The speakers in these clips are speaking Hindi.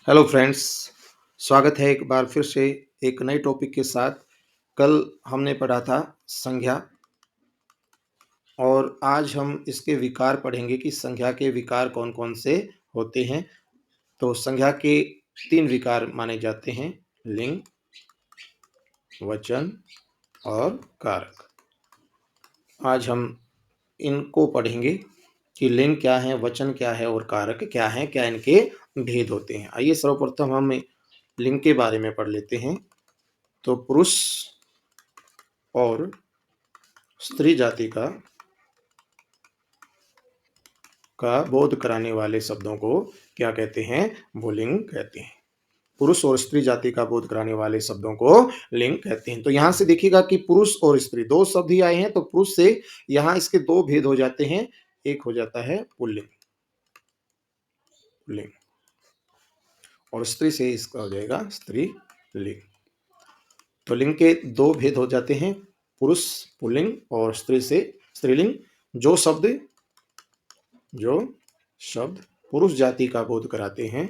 हेलो फ्रेंड्स, स्वागत है एक बार फिर से एक नए टॉपिक के साथ। कल हमने पढ़ा था संज्ञा और आज हम इसके विकार पढ़ेंगे कि संज्ञा के विकार कौन-कौन से होते हैं। तो संज्ञा के 3 विकार माने जाते हैं, लिंग, वचन और कारक। आज हम इनको पढ़ेंगे कि लिंग क्या है, वचन क्या है और कारक क्या है, क्या इनके भेद होते हैं। आइए सर्वप्रथम हम लिंग के बारे में पढ़ लेते हैं। तो पुरुष और स्त्री जाति का बोध कराने वाले शब्दों को क्या कहते हैं? पुल्लिंग कहते हैं। पुरुष और स्त्री जाति का बोध कराने वाले शब्दों को लिंग कहते हैं। तो यहाँ से देखिएगा कि पुरुष और स्त्री 2 शब्द ही आए हैं, तो पुरुष से यहाँ इसके 2 भेद हो जाते हैं। एक हो जाता है पुल्लिंग, पुल्लिंग, और स्त्री से इसका हो जाएगा स्त्रीलिंग। तो लिंग के 2 भेद हो जाते हैं, पुरुष पुल्लिंग और स्त्री से स्त्रीलिंग। जो शब्द पुरुष जाति का बोध कराते हैं,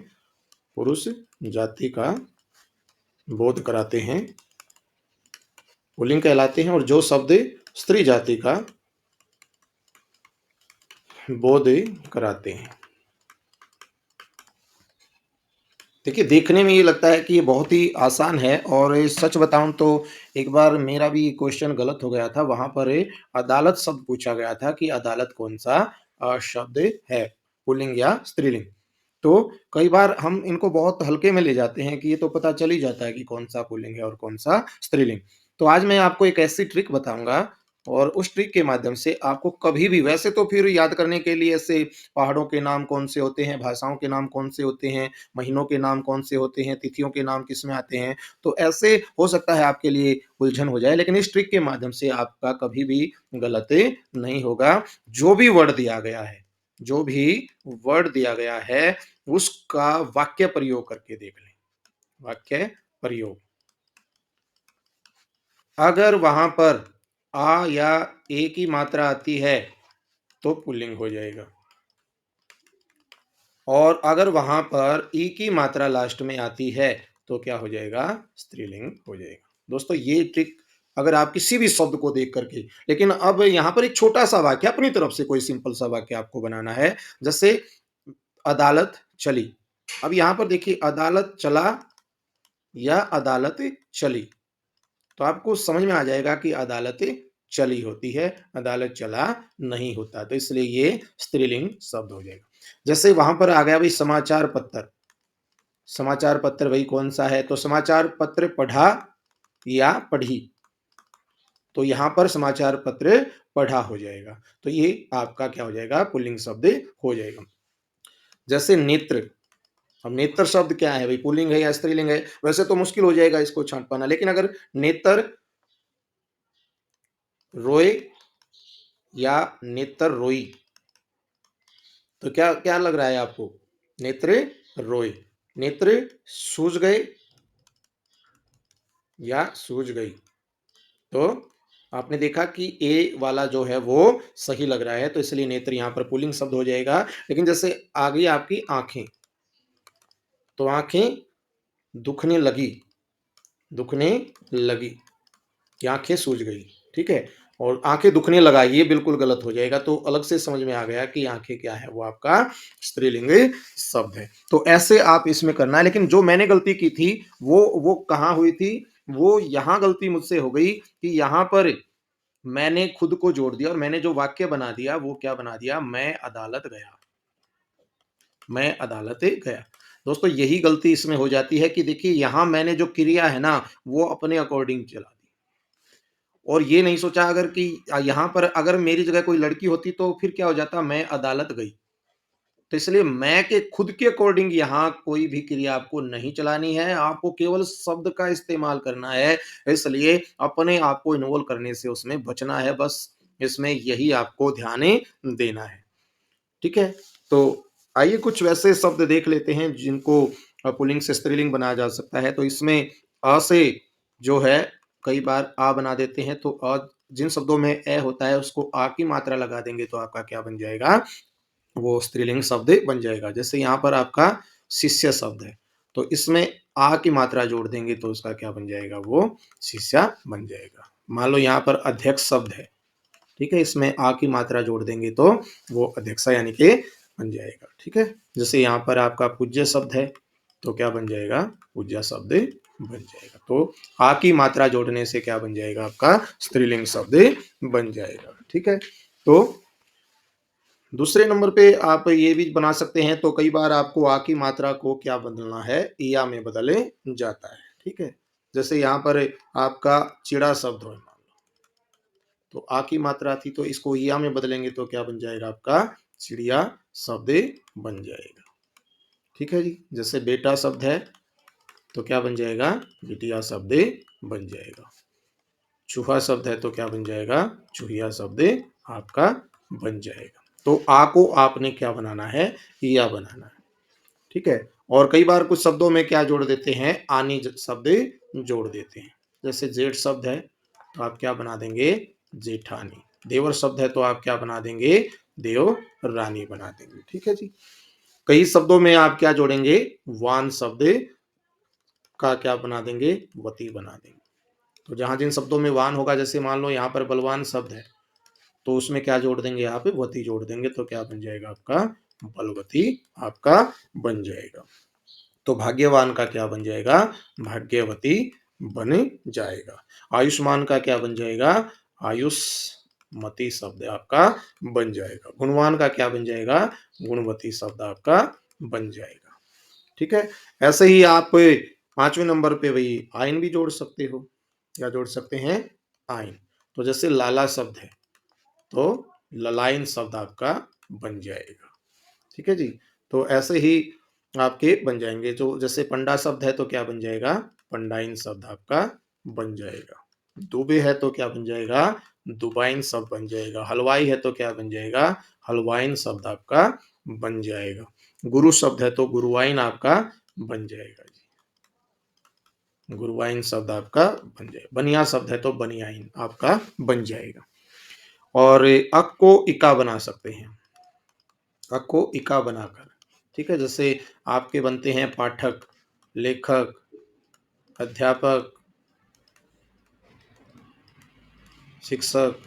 पुरुष जाति का बोध कराते हैं, पुल्लिंग कहलाते हैं, और जो शब्द स्त्री जाति का बोध कराते हैं। देखिए, देखने में ये लगता है कि ये बहुत ही आसान है, और सच बताऊं तो एक बार मेरा भी क्वेश्चन गलत हो गया था। वहां पर अदालत शब्द पूछा गया था कि अदालत कौन सा शब्द है, पुल्लिंग या स्त्रीलिंग। तो कई बार हम इनको बहुत हल्के में ले जाते हैं कि ये तो पता चल ही जाता है कि कौन सा पुल्लिंग है और कौन सा स्त्रीलिंग। तो आज मैं आपको एक ऐसी ट्रिक बताऊंगा, और उस ट्रिक के माध्यम से आपको कभी भी, वैसे तो फिर याद करने के लिए ऐसे पहाड़ों के नाम कौन से होते हैं, भाषाओं के नाम कौन से होते हैं, महीनों के नाम कौन से होते हैं, तिथियों के नाम किसमें आते हैं, तो ऐसे हो सकता है आपके लिए उलझन हो जाए, लेकिन इस ट्रिक के माध्यम से आपका कभी भी गलत नहीं होगा। जो भी वर्ड दिया गया है, जो भी वर्ड दिया गया है, उसका वाक्य प्रयोग करके देख लें। वाक्य प्रयोग, अगर वहां पर आ या ए की मात्रा आती है तो पुल्लिंग हो जाएगा, और अगर वहां पर ई की मात्रा लास्ट में आती है तो क्या हो जाएगा? स्त्रीलिंग हो जाएगा। दोस्तों, ये ट्रिक अगर आप किसी भी शब्द को देख करके, लेकिन अब यहाँ पर एक छोटा सा वाक्य अपनी तरफ से, कोई सिंपल सा वाक्य आपको बनाना है। जैसे अदालत चली। अब यहाँ पर देखिए, अदालत चला या अदालत चली, तो आपको समझ में आ जाएगा कि अदालत चली होती है, अदालत चला नहीं होता, तो इसलिए ये स्त्रीलिंग शब्द हो जाएगा। जैसे वहां पर आ गया भाई समाचार पत्र। समाचार पत्र भाई कौन सा है? तो समाचार पत्र पढ़ा या पढ़ी, तो यहां पर समाचार पत्र पढ़ा हो जाएगा। तो ये आपका क्या हो जाएगा? पुल्लिंग शब्द हो जाएगा। जैसे नेत्र। अब नेत्र शब्द क्या है भाई? पुल्लिंग है या स्त्रीलिंग है? वैसे तो मुश्किल हो जाएगा इसको छांट पाना, लेकिन अगर नेत्र रोए या नेत्र रोई, तो क्या क्या लग रहा है आपको? नेत्र रोए, नेत्र सूज गए या सूज गई, तो आपने देखा कि ए वाला जो है वो सही लग रहा है, तो इसलिए नेत्र यहाँ पर पुल्लिंग शब्द हो जाएगा। लेकिन जैसे आ गई आपकी आंखें, तो आंखें दुखने लगी, दुखने लगी कि आंखें सूज गई, ठीक है। और आंखें दुखने लगा, ये बिल्कुल गलत हो जाएगा। तो अलग से समझ में आ गया कि आंखें क्या है, वो आपका स्त्रीलिंग शब्द है। तो ऐसे आप इसमें करना है। लेकिन जो मैंने गलती की थी वो कहाँ हुई थी? वो यहाँ गलती मुझसे हो गई कि यहाँ पर मैंने खुद को जोड़ दिया, और मैंने जो वाक्य बना दिया वो क्या बना दिया? मैं अदालत गया, मैं अदालत गया। दोस्तों, यही गलती इसमें हो जाती है कि देखिए, यहाँ मैंने जो क्रिया है ना, वो अपने अकॉर्डिंग चला दी, और ये नहीं सोचा अगर कि यहाँ पर अगर मेरी जगह कोई लड़की होती तो फिर क्या हो जाता? मैं अदालत गई। तो इसलिए मैं के खुद के अकॉर्डिंग यहाँ कोई भी क्रिया आपको नहीं चलानी है, आपको केवल शब्द का इस्तेमाल करना है। इसलिए अपने आप को इन्वॉल्व करने से उसमें बचना है, बस इसमें यही आपको ध्यान देना है, ठीक है। तो आइए कुछ वैसे शब्द देख लेते हैं जिनको पुल्लिंग से स्त्रीलिंग बनाया जा सकता है। तो इसमें अ से जो है कई बार आ बना देते हैं, तो जिन शब्दों में ए होता है उसको आ की मात्रा लगा देंगे तो आपका क्या बन जाएगा? वो स्त्रीलिंग शब्द बन जाएगा। जैसे यहाँ पर आपका शिष्य शब्द है, तो इसमें आ की मात्रा जोड़ देंगे तो उसका क्या बन जाएगा, वो शिष्या बन जाएगा। मान लो यहाँ पर अध्यक्ष शब्द है, ठीक है, इसमें आ की मात्रा जोड़ देंगे तो वो अध्यक्षा यानी कि बन जाएगा, ठीक है। जैसे यहाँ पर आपका पूज्य शब्द है तो क्या बन जाएगा, पूज्य शब्द बन जाएगा। तो आ की मात्रा जोड़ने से क्या बन जाएगा, आपका स्त्रीलिंग शब्द बन जाएगा, ठीक है। तो दूसरे नंबर पे आप ये भी बना सकते हैं, तो कई बार आपको आ की मात्रा को क्या बदलना है, ईया में बदले जाता है, ठीक है। जैसे यहाँ पर आपका चिड़ा शब्द हो, तो आ की मात्रा थी तो इसको ईया में बदलेंगे तो क्या बन जाएगा, आपका चिड़िया शब्द बन जाएगा, ठीक है जी। जैसे बेटा शब्द है तो क्या बन जाएगा, बिटिया शब्द बन जाएगा। चूहा शब्द है तो क्या बन जाएगा, चूहिया शब्द आपका बन जाएगा। तो आ को आपने क्या बनाना है, ईया बनाना है, ठीक है। और कई बार कुछ शब्दों में क्या जोड़ देते हैं, आनी शब्द जोड़ देते हैं। जैसे जेठ शब्द है तो आप क्या बना देंगे, जेठानी। देवर शब्द है तो आप क्या बना देंगे, देव रानी बना देंगे, ठीक है जी। कई शब्दों में आप क्या जोड़ेंगे, वान शब्द का क्या बना देंगे, वती बना देंगे। तो जहां जिन शब्दों में वान होगा, जैसे मान लो यहाँ पर बलवान शब्द है तो उसमें क्या जोड़ देंगे, यहाँ पे वती जोड़ देंगे तो क्या बन जाएगा, आपका बलवती आपका बन जाएगा। तो भाग्यवान का क्या बन जाएगा, भाग्यवती बन जाएगा। आयुष्मान का क्या बन जाएगा, आयुष्मती शब्द आपका बन जाएगा। गुणवान का क्या बन जाएगा, गुणवती शब्द आपका बन जाएगा, ठीक है। ऐसे ही आप पांचवें नंबर पे वही आयन भी जोड़ सकते हो। क्या जोड़ सकते हैं, आयन। तो जैसे लाला शब्द है तो ललायन शब्द आपका बन जाएगा, ठीक है जी। तो ऐसे ही आपके बन जाएंगे। जो जैसे पंडा शब्द है तो क्या बन जाएगा, पंडाइन शब्द आपका बन जाएगा। दुबे है तो क्या बन जाएगा, दुबाइन शब्द बन जाएगा। हलवाई है तो क्या बन जाएगा, हलवाइन शब्द आपका बन जाएगा। गुरु शब्द है तो गुरुवाइन आपका बन जाएगा जी, गुरुवाइन शब्द आपका बन जाएगा। बनिया शब्द है तो बनियाइन आपका बन जाएगा। और अक को इका बना सकते हैं, अक को इका बनाकर, ठीक है। जैसे आपके बनते हैं पाठक, लेखक, अध्यापक, शिक्षक,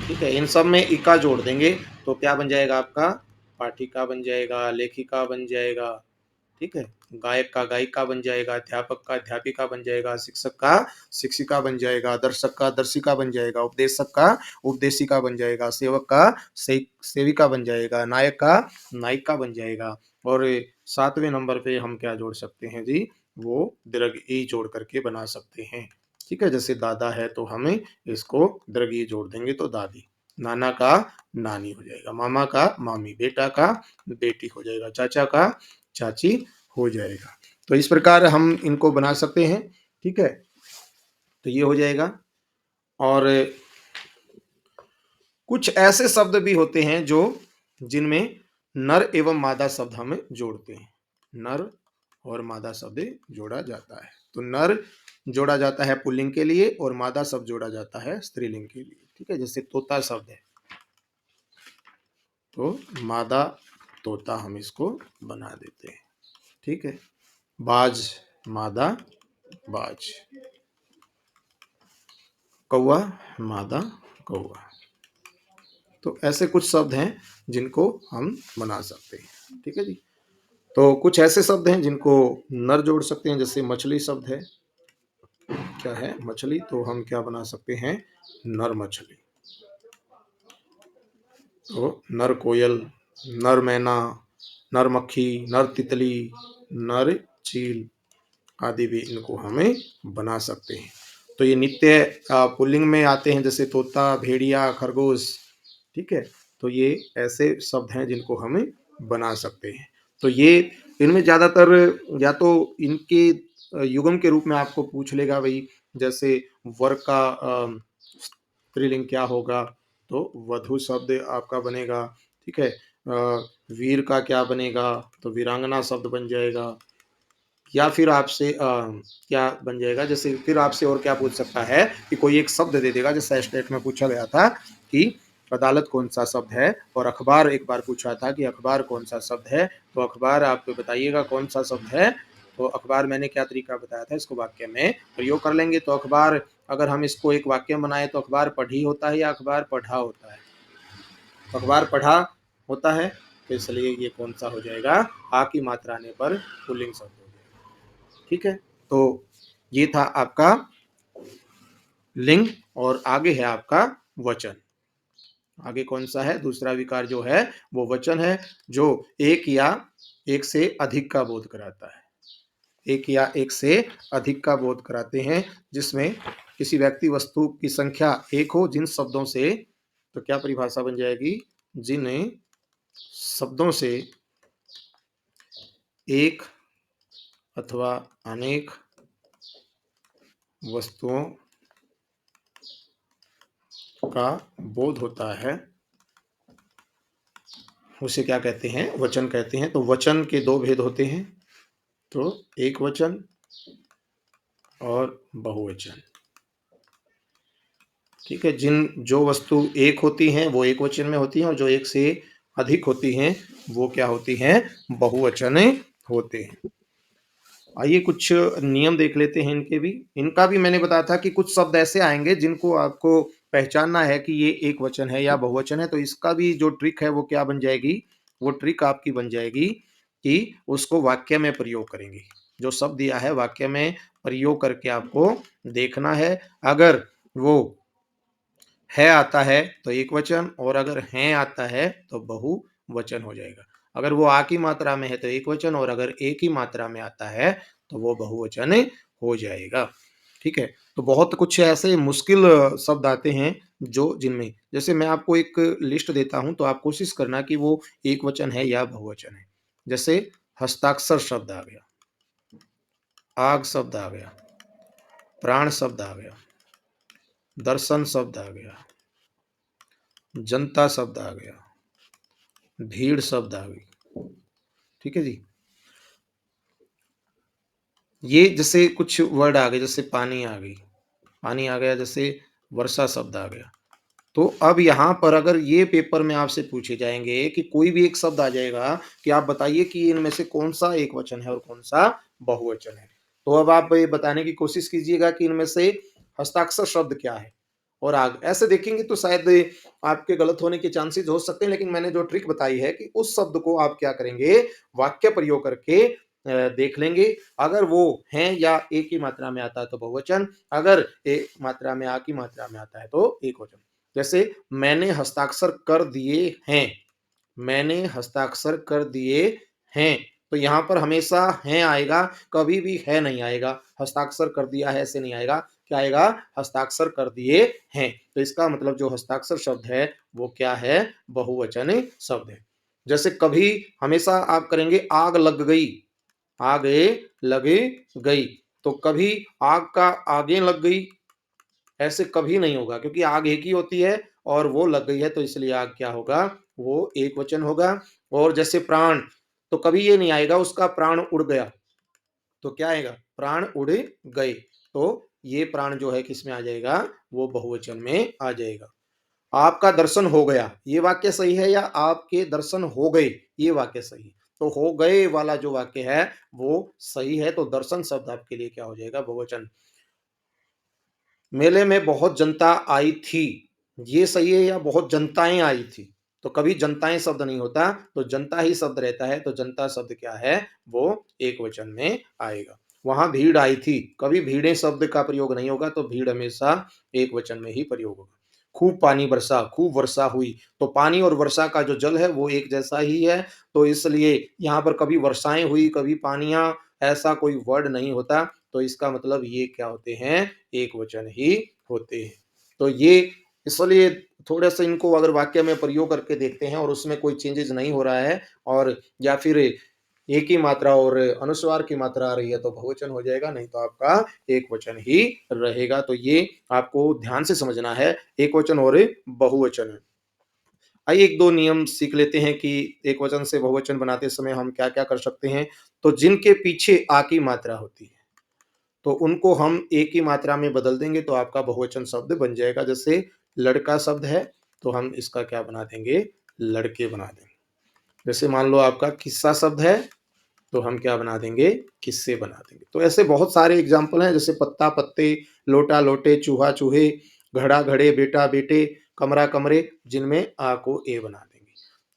ठीक है। इन सब में इका जोड़ देंगे तो क्या बन जाएगा, आपका पाठिका बन जाएगा, लेखिका बन जाएगा, ठीक है। गायक का गायिका बन जाएगा, अध्यापक का अध्यापिका बन जाएगा, शिक्षक का शिक्षिका बन जाएगा, दर्शक का दर्शिका बन जाएगा, उपदेशक का उपदेशिका बन जाएगा, सेवक का सेविका बन जाएगा, नायक का नायिका बन जाएगा। और सातवें नंबर पे हम क्या जोड़ सकते हैं जी, वो दीर्घ ई जोड़ करके बना सकते हैं, ठीक है। जैसे दादा है तो हमें इसको दीर्घ ई जोड़ देंगे तो दादी। नाना का नानी हो जाएगा, मामा का मामी, बेटा का बेटी हो जाएगा, चाचा का चाची हो जाएगा। तो इस प्रकार हम इनको बना सकते हैं, ठीक है। तो ये हो जाएगा। और कुछ ऐसे शब्द भी होते हैं जो जिनमें नर एवं मादा शब्द हम जोड़ते हैं, नर और मादा शब्द जोड़ा जाता है। तो नर जोड़ा जाता है पुल्लिंग के लिए और मादा शब्द जोड़ा जाता है स्त्रीलिंग के लिए, ठीक है। जैसे तोता शब्द है तो मादा तोता हम इसको बना देते हैं, ठीक है। बाज मादा बाज, कौवा मादा कौवा। तो ऐसे कुछ शब्द हैं जिनको हम बना सकते हैं, ठीक है जी। तो कुछ ऐसे शब्द हैं जिनको नर जोड़ सकते हैं, जैसे मछली शब्द है, क्या है मछली, तो हम क्या बना सकते हैं, नर मछली। तो नर कोयल, नर मैना, नर मक्खी, नर तितली, नर चील आदि भी इनको हमें बना सकते हैं। तो ये नित्य पुल्लिंग में आते हैं, जैसे तोता, भेड़िया, खरगोश, ठीक है। तो ये ऐसे शब्द हैं जिनको हमें बना सकते हैं। तो ये इनमें ज़्यादातर या तो इनके युगम के रूप में आपको पूछ लेगा भाई, जैसे वर का स्त्रीलिंग क्या होगा, तो वधु शब्द आपका बनेगा, ठीक है। वीर का क्या बनेगा, तो वीरांगना शब्द बन जाएगा। या फिर आपसे क्या बन जाएगा, जैसे फिर आपसे और क्या पूछ सकता है कि कोई एक शब्द दे देगा, जैसे स्टेट में पूछा गया था कि अदालत कौन सा शब्द है, और अखबार एक बार पूछा था कि अखबार कौन सा शब्द है, तो अखबार आप बताइएगा कौन सा शब्द है। तो अखबार मैंने क्या तरीका बताया था, इसको वाक्य में प्रयोग कर लेंगे। तो अखबार अगर हम इसको एक वाक्य में बनाए तो अखबार पढ़ी होता है या अखबार पढ़ा होता है, तो अखबार पढ़ा होता है, तो इसलिए ये कौन सा हो जाएगा, आ की मात्रा आने पर पुल्लिंग शब्द हो जाएगा। ठीक है, तो ये था आपका लिंग, और आगे है आपका वचन। आगे कौन सा है, दूसरा विकार जो है वो वचन है, जो एक या एक से अधिक का बोध कराता है। एक या एक से अधिक का बोध कराते हैं, जिसमें किसी व्यक्ति वस्तु की संख्या एक हो, जिन शब्दों से, तो क्या परिभाषा बन जाएगी, जिन शब्दों से एक अथवा अनेक वस्तुओं का बोध होता है, उसे क्या कहते हैं, वचन कहते हैं। तो वचन के दो भेद होते हैं, तो एक वचन और बहुवचन। ठीक है, जो वस्तु एक होती हैं वो एक वचन में होती हैं, और जो एक से अधिक होती हैं वो क्या होती हैं, बहुवचन होते हैं। आइए कुछ नियम देख लेते हैं इनके भी। इनका भी मैंने बताया था कि कुछ शब्द ऐसे आएंगे जिनको आपको पहचानना है कि ये एक वचन है या बहुवचन है, तो इसका भी जो ट्रिक है वो क्या बन जाएगी, वो ट्रिक आपकी बन जाएगी कि उसको वाक्य में प्रयोग करेंगे। जो शब्द दिया है वाक्य में प्रयोग करके आपको देखना है। अगर वो है आता है तो एक वचन, और अगर है आता है तो बहुवचन हो जाएगा। अगर वो आ की मात्रा में है तो एक वचन, और अगर एक ही मात्रा में आता है तो वो बहुवचन हो जाएगा। ठीक है, तो बहुत कुछ ऐसे मुश्किल शब्द आते हैं जो जिनमें, जैसे मैं आपको एक लिस्ट देता हूं, तो आप कोशिश करना कि वो एक वचन है या बहुवचन है। जैसे हस्ताक्षर शब्द आ गया, आग शब्द आ गया, प्राण शब्द आ गया, दर्शन शब्द आ गया, जनता शब्द आ गया, भीड़ शब्द आ गई। ठीक है जी, ये जैसे कुछ वर्ड आ गए, जैसे पानी आ गई, पानी आ गया, जैसे वर्षा शब्द आ गया। तो अब यहाँ पर अगर ये पेपर में आपसे पूछे जाएंगे कि कोई भी एक शब्द आ जाएगा कि आप बताइए कि इनमें से कौन सा एक वचन है और कौन सा बहुवचन है, तो अब आप ये बताने की कोशिश कीजिएगा कि इनमें से हस्ताक्षर शब्द क्या है, और आग, ऐसे देखेंगे तो शायद आपके गलत होने के चांसेस हो सकते हैं। लेकिन मैंने जो ट्रिक बताई है कि उस शब्द को आप क्या करेंगे, वाक्य प्रयोग करके देख लेंगे। अगर वो हैं या एक ही मात्रा में आता है तो बहुवचन, अगर एक मात्रा में आ की मात्रा में आता है तो एक वचन। जैसे मैंने हस्ताक्षर कर दिए हैं, मैंने हस्ताक्षर कर दिए हैं, तो यहाँ पर हमेशा है आएगा, कभी भी है नहीं आएगा। हस्ताक्षर कर दिया है ऐसे नहीं आएगा, क्या आएगा, हस्ताक्षर कर दिए हैं। तो इसका मतलब जो हस्ताक्षर शब्द है वो क्या है, बहुवचन शब्द है। जैसे कभी, हमेशा आप करेंगे आग लग गई, आग लग गई, तो कभी आग का आगे लग गई ऐसे कभी नहीं होगा, क्योंकि आग एक ही होती है और वो लग गई है, तो इसलिए आग क्या होगा, वो एक वचन होगा। और जैसे प्राण, तो कभी ये नहीं आएगा उसका प्राण उड़ गया, तो क्या आएगा, प्राण उड़ गए, तो ये प्राण जो है किस में आ जाएगा, वो बहुवचन में आ जाएगा। आपका दर्शन हो गया, ये वाक्य सही है, या आपके दर्शन हो गए, ये वाक्य सही है। तो हो गए वाला जो वाक्य है वो सही है, तो दर्शन शब्द आपके लिए क्या हो जाएगा, बहुवचन। मेले में बहुत जनता आई थी, ये सही है, या बहुत जनताएं आई थी, तो कभी जनताएं शब्द नहीं होता, तो जनता ही शब्द रहता है, तो जनता शब्द क्या है, वो एक वचन में आएगा। वहां भीड़ आई थी, कभी भीड़ें शब्द का प्रयोग नहीं होगा, तो भीड़ हमेशा एक वचन में ही प्रयोग होगा। खूब पानी बरसा, खूब वर्षा हुई, तो पानी और वर्षा का जो जल है वो एक जैसा ही है, तो इसलिए यहाँ पर कभी वर्षाएं हुई, कभी पानियां, ऐसा कोई वर्ड नहीं होता, तो इसका मतलब ये क्या होते हैं, एक वचन ही होते हैं। तो ये इसलिए थोड़ा सा इनको अगर वाक्य में प्रयोग करके देखते हैं और उसमें कोई चेंजेस नहीं हो रहा है, और या फिर एक ही मात्रा और अनुस्वार की मात्रा आ रही है, तो बहुवचन हो जाएगा, नहीं तो आपका एक वचन ही रहेगा। तो ये आपको ध्यान से समझना है, एक वचन और बहुवचन। आइए एक दो नियम सीख लेते हैं कि एक वचन से बहुवचन बनाते समय हम क्या क्या कर सकते हैं। तो जिनके पीछे आ की मात्रा होती है, तो उनको हम एक ही मात्रा में बदल देंगे, तो आपका बहुवचन शब्द बन जाएगा। जैसे लड़का शब्द है, तो हम इसका क्या बना देंगे, लड़के बना देंगे। जैसे मान लो आपका किस्सा शब्द है, तो हम क्या बना देंगे, किस्से बना देंगे। तो ऐसे बहुत सारे एग्जाम्पल हैं, जैसे पत्ता पत्ते, लोटा लोटे, चूहा चूहे, घड़ा घड़े, बेटा बेटे, कमरा कमरे, जिनमें आ को ए बना देंगे।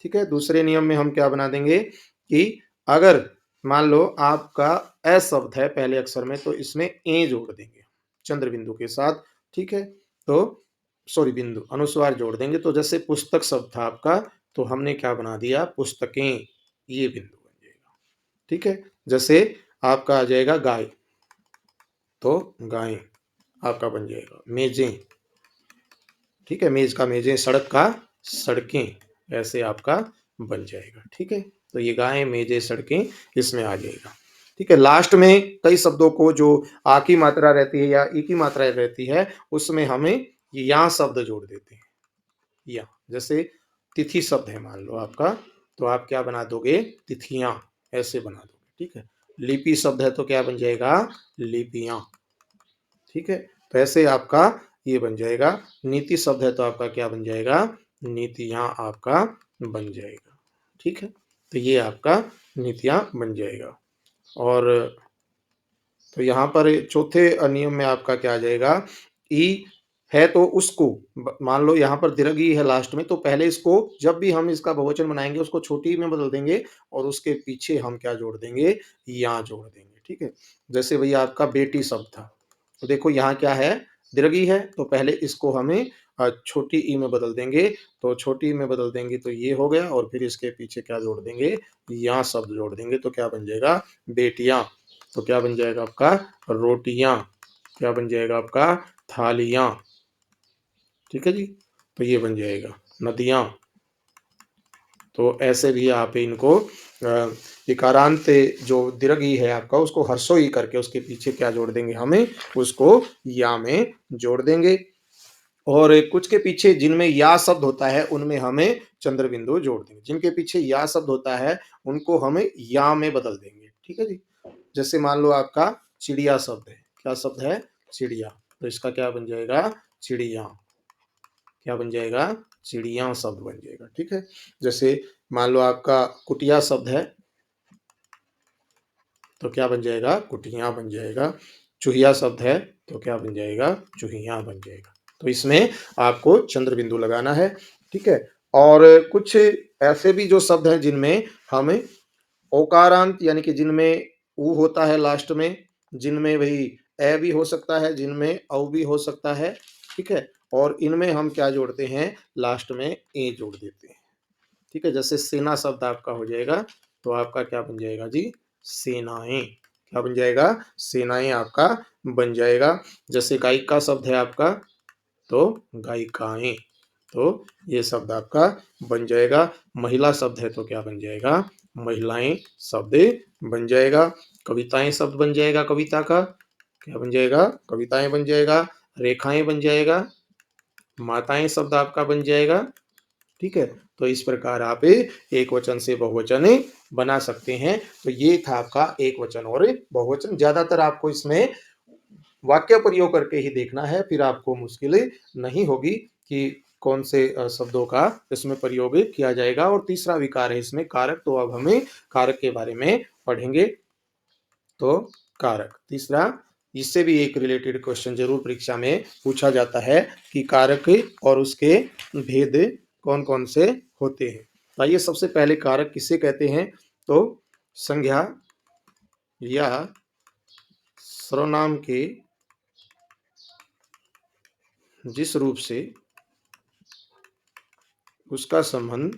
ठीक है, दूसरे नियम में हम क्या बना देंगे कि अगर मान लो आपका ए शब्द है पहले अक्षर में, तो इसमें ए जोड़ देंगे चंद्र बिंदु के साथ। ठीक है, तो सॉरी बिंदु अनुस्वार जोड़ देंगे। तो जैसे पुस्तक शब्द था आपका, तो हमने क्या बना दिया, पुस्तकें, ये बिंदु बन जाएगा। ठीक है, जैसे आपका आ जाएगा गाय, तो गाय आपका बन जाएगा। मेजें, ठीक है, मेज का मेजें, सड़क का सड़कें, ऐसे आपका बन जाएगा। ठीक है, तो ये गाय मेजें सड़कें इसमें आ जाएगा। ठीक है, लास्ट में कई शब्दों को जो आ की मात्रा रहती है या ई की मात्रा रहती है, उसमें हमें या शब्द जोड़ देते हैं। या जैसे तिथि शब्द है मान लो आपका, तो आप क्या बना दोगे, तिथियां, ऐसे बना दोगे। ठीक है, लिपि शब्द है तो क्या बन जाएगा, लिपियां। ठीक है, तो ऐसे आपका ये बन जाएगा। नीति शब्द है तो आपका क्या बन जाएगा, नीतियां आपका बन जाएगा। ठीक है, तो ये आपका नीतियां बन जाएगा। और तो यहाँ पर चौथे नियम में आपका क्या आ जाएगा, ई है तो उसको मान लो यहाँ पर दीर्घ ई है लास्ट में, तो पहले इसको जब भी हम इसका बहुवचन बनाएंगे उसको छोटी ई में बदल देंगे और उसके पीछे हम क्या जोड़ देंगे, या जोड़ देंगे। ठीक है, जैसे भैया आपका बेटी शब्द था, तो देखो यहाँ क्या है, दीर्घ ई है, तो पहले इसको हमें छोटी ई में बदल देंगे। तो छोटी ई में बदल देंगे तो ये हो गया, और फिर इसके पीछे क्या जोड़ देंगे, या शब्द जोड़ देंगे, तो क्या बन जाएगा, बेटियां। तो क्या बन जाएगा आपका, रोटियां। क्या बन जाएगा आपका, थालियां। ठीक है जी, तो ये बन जाएगा नदियां। तो ऐसे भी आप इनको इकारांत जो दीर्घ ई है आपका, उसको हर्षो ई करके उसके पीछे क्या जोड़ देंगे, हमें उसको या में जोड़ देंगे। और कुछ के पीछे जिनमें या शब्द होता है उनमें हमें चंद्र बिंदु जोड़ देंगे, जिनके पीछे या शब्द होता है उनको हमें या में बदल देंगे। ठीक है जी, जैसे मान लो आपका चिड़िया शब्द है, क्या शब्द है, चिड़िया, तो इसका क्या बन जाएगा, चिड़िया। क्या बन जाएगा, चिड़िया शब्द बन जाएगा। ठीक है, जैसे मान लो आपका कुटिया शब्द है, तो क्या बन जाएगा, कुटिया बन जाएगा। चूहिया शब्द है, तो क्या बन जाएगा, चूहिया बन जाएगा। तो इसमें आपको चंद्र बिंदु लगाना है। ठीक है, और कुछ ऐसे भी जो शब्द हैं जिनमें हमें ओकारांत यानी कि जिनमें ऊ होता है लास्ट में, जिनमें वही ए भी हो सकता है, जिनमें औ भी हो सकता है। ठीक है, और इनमें हम क्या जोड़ते हैं, लास्ट में ए जोड़ देते हैं। ठीक है, जैसे सेना शब्द आपका हो जाएगा, तो आपका क्या बन जाएगा जी, सेनाएं। क्या बन जाएगा, सेनाएं आपका बन जाएगा। जैसे गायिका शब्द है आपका, तो गायिकाएं, तो ये शब्द आपका बन जाएगा। महिला शब्द है तो क्या बन जाएगा, महिलाएं शब्द बन जाएगा। कविताएं शब्द बन जाएगा, कविता का क्या बन जाएगा, कविताएं बन जाएगा। रेखाएं बन जाएगा, माताएं शब्द आपका बन जाएगा। ठीक है, तो इस प्रकार आप एक वचन से बहुवचन बना सकते हैं। तो ये था आपका एक वचन और बहुवचन। ज्यादातर आपको इसमें वाक्य प्रयोग करके ही देखना है, फिर आपको मुश्किल नहीं होगी कि कौन से शब्दों का इसमें प्रयोग किया जाएगा। और तीसरा विकार है इसमें कारक, तो अब हमें कारक के बारे में पढ़ेंगे। तो कारक तीसरा, इससे भी एक रिलेटेड क्वेश्चन जरूर परीक्षा में पूछा जाता है कि कारक और उसके भेद कौन कौन से होते हैं। तो आइए सबसे पहले कारक किसे कहते हैं, तो संज्ञा या सर्वनाम के जिस रूप से उसका संबंध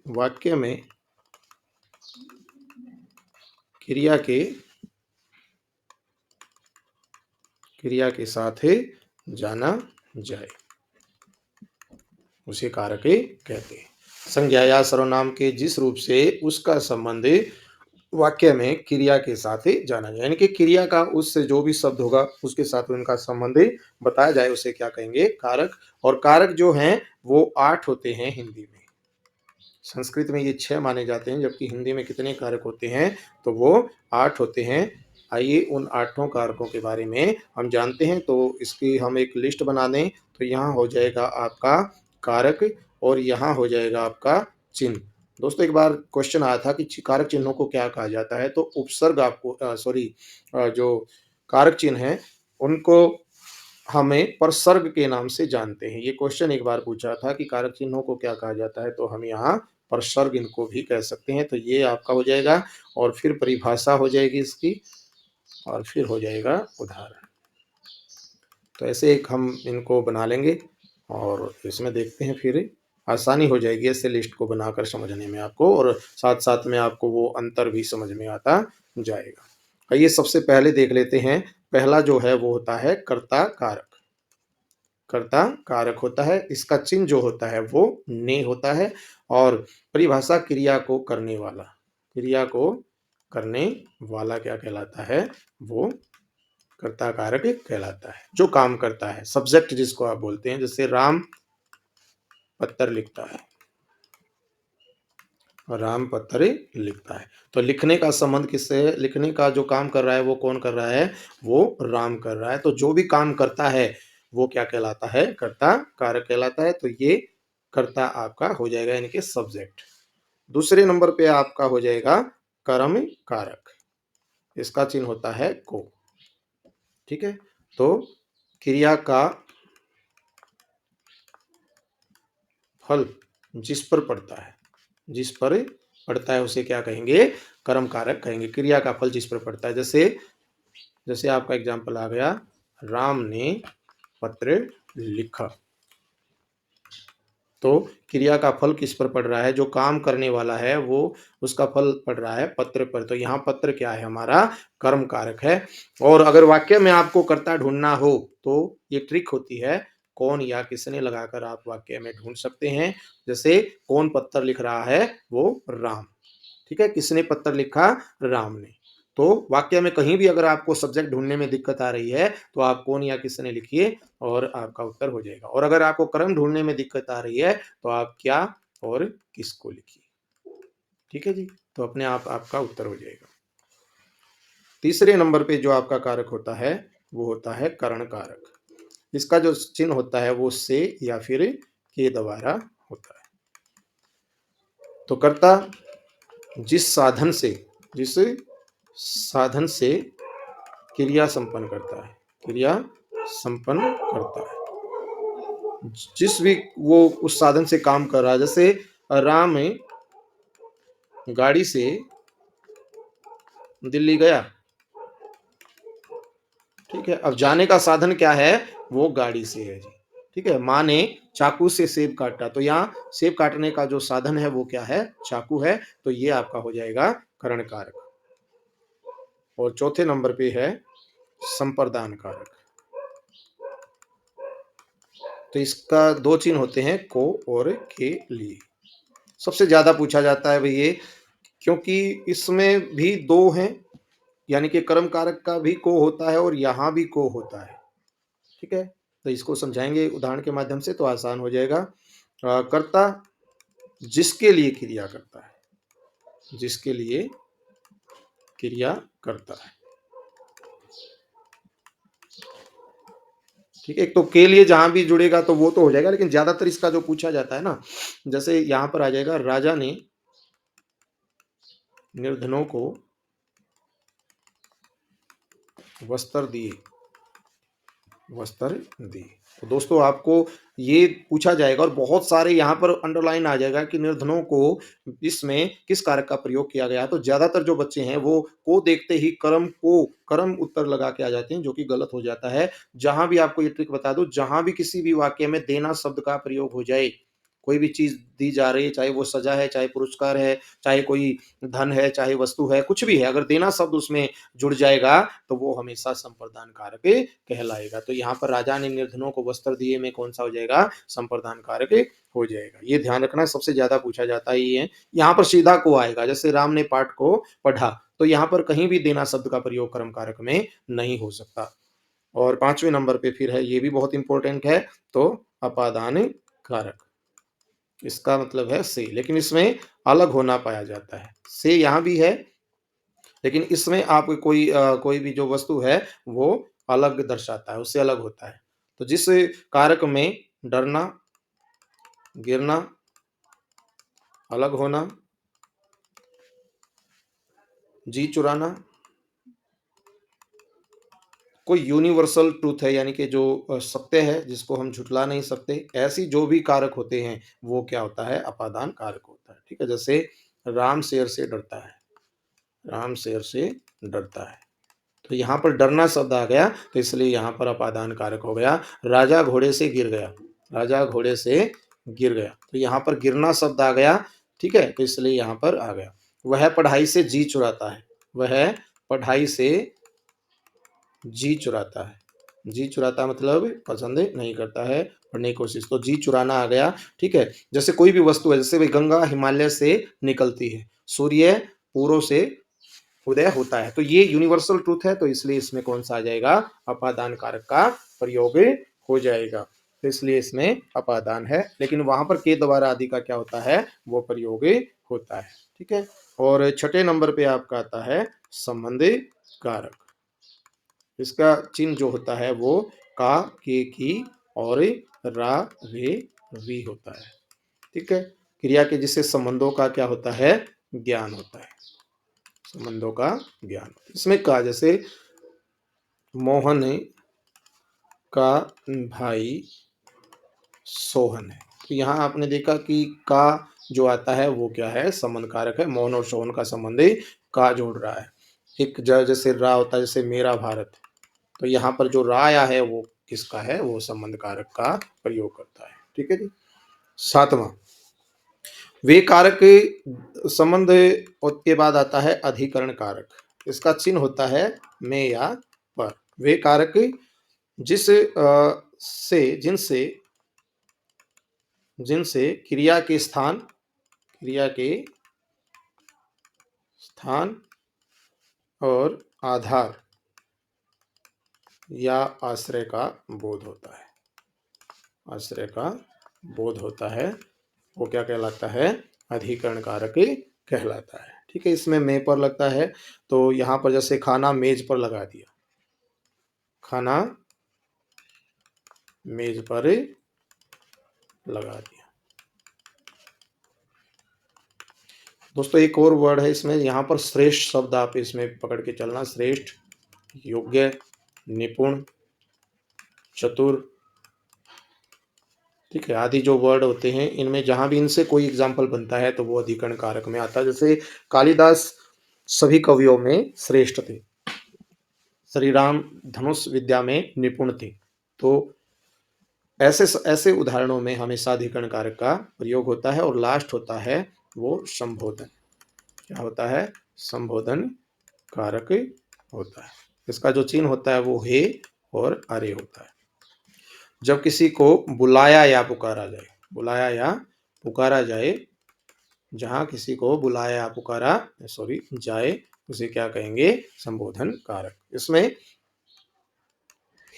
वाक्य में क्रिया के साथ जाना जाए, उसे कारक कहते हैं। संज्ञा या सर्वनाम के जिस रूप से उसका संबंध वाक्य में क्रिया के साथ जाना जाए, यानी कि क्रिया का उससे जो भी शब्द होगा उसके साथ उनका संबंध बताया जाए, उसे क्या कहेंगे, कारक। और कारक जो हैं वो 8 होते हैं हिंदी में। संस्कृत में ये 6 माने जाते हैं, जबकि हिंदी में कितने कारक होते हैं, तो वो 8 होते हैं। आइए उन 8 कारकों के बारे में हम जानते हैं। तो इसकी हम एक लिस्ट बना दें, तो यहाँ हो जाएगा आपका कारक और यहाँ हो जाएगा आपका चिन्ह। दोस्तों एक बार क्वेश्चन आया था कि कारक चिन्हों को क्या कहा जाता है, तो उपसर्ग आपको जो कारक चिन्ह हैं, उनको हमें प्रसर्ग के नाम से जानते हैं। ये क्वेश्चन एक बार पूछा था कि कारक चिन्हों को क्या कहा जाता है, तो हम यहाँ प्रसर्ग इनको भी कह सकते हैं। तो ये आपका हो जाएगा और फिर परिभाषा हो जाएगी इसकी और फिर हो जाएगा उदाहरण। तो ऐसे एक हम इनको बना लेंगे और इसमें देखते हैं, फिर आसानी हो जाएगी ऐसे लिस्ट को बनाकर समझने में आपको, और साथ-साथ में आपको वो अंतर भी समझ में आता जाएगा। आइए सबसे पहले देख लेते हैं, पहला जो है वो होता है कर्ता कारक। कर्ता कारक होता है, इसका चिन्ह जो होता है वो ने होता है और परिभाषा क्रिया को करने वाला। क्रिया को करने वाला क्या कहलाता है, वो कर्ता कारक कहलाता है। जो काम करता है, सब्जेक्ट जिसको आप बोलते हैं, जैसे राम पत्र लिखता है, राम पत्र लिखता है। तो लिखने का संबंध किससे है? लिखने का जो काम कर रहा है वो कौन कर रहा है? वो राम कर रहा है। तो जो भी काम करता है वो क्या कहलाता है? कर्ता कारक कहलाता है। तो ये कर्ता आपका हो जाएगा, यानी कि सब्जेक्ट। दूसरे नंबर पे आपका हो जाएगा कर्म कारक। इसका चिन्ह होता है को। ठीक है, तो क्रिया का फल जिस पर पड़ता है, जिस पर पड़ता है उसे क्या कहेंगे? कर्म कारक कहेंगे। क्रिया का फल जिस पर पड़ता है, जैसे जैसे आपका एग्जाम्पल आ गया, राम ने पत्र लिखा। तो क्रिया का फल किस पर पड़ रहा है? जो काम करने वाला है वो, उसका फल पड़ रहा है पत्र पर। तो यहाँ पत्र क्या है? हमारा कर्म कारक है। और अगर वाक्य में आपको कर्ता ढूंढना हो तो ये ट्रिक होती है, कौन या किसने लगाकर आप वाक्य में ढूंढ सकते हैं। जैसे कौन पत्र लिख रहा है? वो राम। ठीक है, किसने पत्र लिखा? राम ने। तो वाक्य में कहीं भी अगर आपको सब्जेक्ट ढूंढने में दिक्कत आ रही है तो आप कौन या किसने लिखिए और आपका उत्तर हो जाएगा। और अगर आपको कर्म ढूंढने में दिक्कत आ रही है तो आप क्या और किसको लिखिए। ठीक है जी, तो अपने आप आपका उत्तर हो जाएगा। तीसरे नंबर पे जो आपका कारक होता है वो होता है करण कारक। इसका जो चिन्ह होता है वो से या फिर के द्वारा होता है। तो कर्ता जिस साधन से क्रिया संपन्न करता है, क्रिया संपन्न करता है, जिस भी वो उस साधन से काम कर रहा है। जैसे राम गाड़ी से दिल्ली गया। ठीक है, अब जाने का साधन क्या है? वो गाड़ी से है जी। ठीक है, माँ ने चाकू से सेब काटा, तो यहाँ सेब काटने का जो साधन है वो क्या है? चाकू है। तो ये आपका हो जाएगा करण कारक। और चौथे नंबर पे है संप्रदान कारक। तो इसका दो चिन्ह होते हैं, को और के लिए। सबसे ज्यादा पूछा जाता है भाई ये, क्योंकि इसमें भी दो हैं, यानी कि कर्म कारक का भी को होता है और यहाँ भी को होता है। ठीक है, तो इसको समझाएंगे उदाहरण के माध्यम से तो आसान हो जाएगा। कर्ता जिसके लिए क्रिया करता है, जिसके लिए क्रिया करता है। ठीक है, एक तो के लिए जहां भी जुड़ेगा तो वो तो हो जाएगा, लेकिन ज्यादातर इसका जो पूछा जाता है ना, जैसे यहां पर आ जाएगा, राजा ने निर्धनों को वस्त्र दिए, वस्त्र दिए। तो दोस्तों आपको ये पूछा जाएगा और बहुत सारे यहाँ पर अंडरलाइन आ जाएगा कि निर्धनों को इसमें किस कारक का प्रयोग किया गया है। तो ज्यादातर जो बच्चे हैं वो को देखते ही कर्म उत्तर लगा के आ जाते हैं, जो कि गलत हो जाता है। जहां भी आपको ये ट्रिक बता दूं, जहां भी किसी भी वाक्य में देना शब्द का प्रयोग हो जाए, कोई भी चीज दी जा रही है, चाहे वो सजा है, चाहे पुरस्कार है, चाहे कोई धन है, चाहे वस्तु है, कुछ भी है, अगर देना शब्द उसमें जुड़ जाएगा तो वो हमेशा संप्रदान कारक कहलाएगा। तो यहाँ पर राजा ने निर्धनों को वस्त्र दिए में कौन सा हो जाएगा? संप्रदान कारक हो जाएगा। ये ध्यान रखना, सबसे ज्यादा पूछा जाता है ये। यहाँ पर सीधा को आएगा, जैसे राम ने पाठ को पढ़ा, तो यहाँ पर कहीं भी देना शब्द का प्रयोग कर्म कारक में नहीं हो सकता। और पांचवें नंबर पे फिर है, ये भी बहुत इंपॉर्टेंट है, तो अपादान कारक। इसका मतलब है से, लेकिन इसमें अलग होना पाया जाता है। से यहाँ भी है लेकिन इसमें आप कोई भी जो वस्तु है वो अलग दर्शाता है, उससे अलग होता है। तो जिस कारक में डरना, गिरना, अलग होना, जी चुराना, कोई यूनिवर्सल ट्रुथ है यानी कि जो सत्य है जिसको हम झुठला नहीं सकते, ऐसी जो भी कारक होते हैं वो क्या होता है अपादान कारक होता है। ठीक है? जैसे राम शेर से डरता है, राम शेर से डरता है। तो यहाँ पर डरना शब्द आ गया तो इसलिए यहाँ पर अपादान कारक हो गया। राजा घोड़े से गिर गया, राजा घोड़े से गिर गया तो यहाँ पर गिरना शब्द आ गया। ठीक है? तो इसलिए यहाँ पर आ गया। वह पढ़ाई से जी चुराता है, वह पढ़ाई से जी चुराता है। जी चुराता मतलब पसंद नहीं करता है पढ़ने की कोशिश, तो जी चुराना आ गया। ठीक है? जैसे कोई भी वस्तु है, जैसे भाई गंगा हिमालय से निकलती है, सूर्य पूर्व से उदय होता है, तो ये यूनिवर्सल ट्रूथ है, तो इसलिए इसमें कौन सा आ जाएगा अपादान कारक का प्रयोग हो जाएगा। तो इसलिए इसमें अपादान है, लेकिन वहां पर के द्वारा आदि का क्या होता है वो प्रयोग होता है। ठीक है? और छठे नंबर पे आपका आता है संबंध कारक। इसका चिन्ह जो होता है वो का, के, की और रा, रे, वी होता है। ठीक है? क्रिया के जिससे संबंधों का क्या होता है ज्ञान होता है, संबंधों का ज्ञान। इसमें का जैसे मोहन का भाई सोहन है, तो यहाँ आपने देखा कि का जो आता है वो क्या है संबंध कारक है। मोहन और सोहन का संबंध का जोड़ रहा है। एक जैसे रा होता है, जैसे मेरा भारत, तो यहाँ पर जो रा आया है वो किसका है वो संबंध कारक का प्रयोग करता है। ठीक है जी। सातवां वे कारक संबंध के बाद आता है अधिकरण कारक। इसका चिन्ह होता है में या पर। वे कारक जिस से जिनसे जिनसे क्रिया के स्थान और आधार या आश्रय का बोध होता है, आश्रय का बोध होता है, वो क्या कहलाता है अधिकरण कारक कहलाता है। ठीक है? इसमें में पर लगता है, तो यहाँ पर जैसे खाना मेज पर लगा दिया, खाना मेज पर लगा दिया। दोस्तों एक और वर्ड है इसमें, यहाँ पर श्रेष्ठ शब्द आप इसमें पकड़ के चलना। श्रेष्ठ, योग्य, निपुण, चतुर, ठीक है, आदि जो वर्ड होते हैं इनमें जहां भी इनसे कोई एग्जाम्पल बनता है तो वो अधिकरण कारक में आता है। जैसे कालिदास सभी कवियों में श्रेष्ठ थे, श्री राम धनुष विद्या में निपुण थे। तो ऐसे ऐसे उदाहरणों में हमेशा अधिकरण कारक का प्रयोग होता है। और लास्ट होता है वो संबोधन। क्या होता है संबोधन कारक होता है। इसका जो चिन्ह होता है वो हे और अरे होता है। जब किसी को बुलाया या पुकारा जाए, बुलाया या पुकारा जाए, जहां किसी को बुलाया या पुकारा जाए उसे क्या कहेंगे संबोधन कारक। इसमें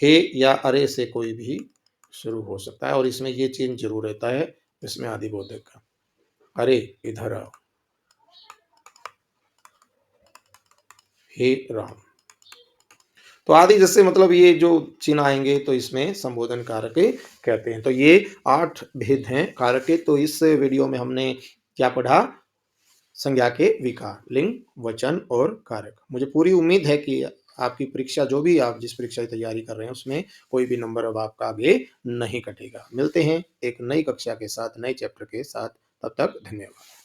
हे या अरे से कोई भी शुरू हो सकता है और इसमें ये चिन्ह जरूर रहता है इसमें आदिबोधक का, अरे इधर आओ, हे राम। तो आदि जैसे मतलब ये जो चिन्ह आएंगे तो इसमें संबोधन कारक कहते हैं। तो ये 8 भेद हैं कारक के। तो इस वीडियो में हमने क्या पढ़ा संज्ञा के विकार, लिंग, वचन और कारक। मुझे पूरी उम्मीद है कि आपकी परीक्षा जो भी आप जिस परीक्षा की तैयारी कर रहे हैं उसमें कोई भी नंबर अब आपका आगे नहीं कटेगा। मिलते हैं एक नई कक्षा के साथ, नए चैप्टर के साथ। तब तक धन्यवाद।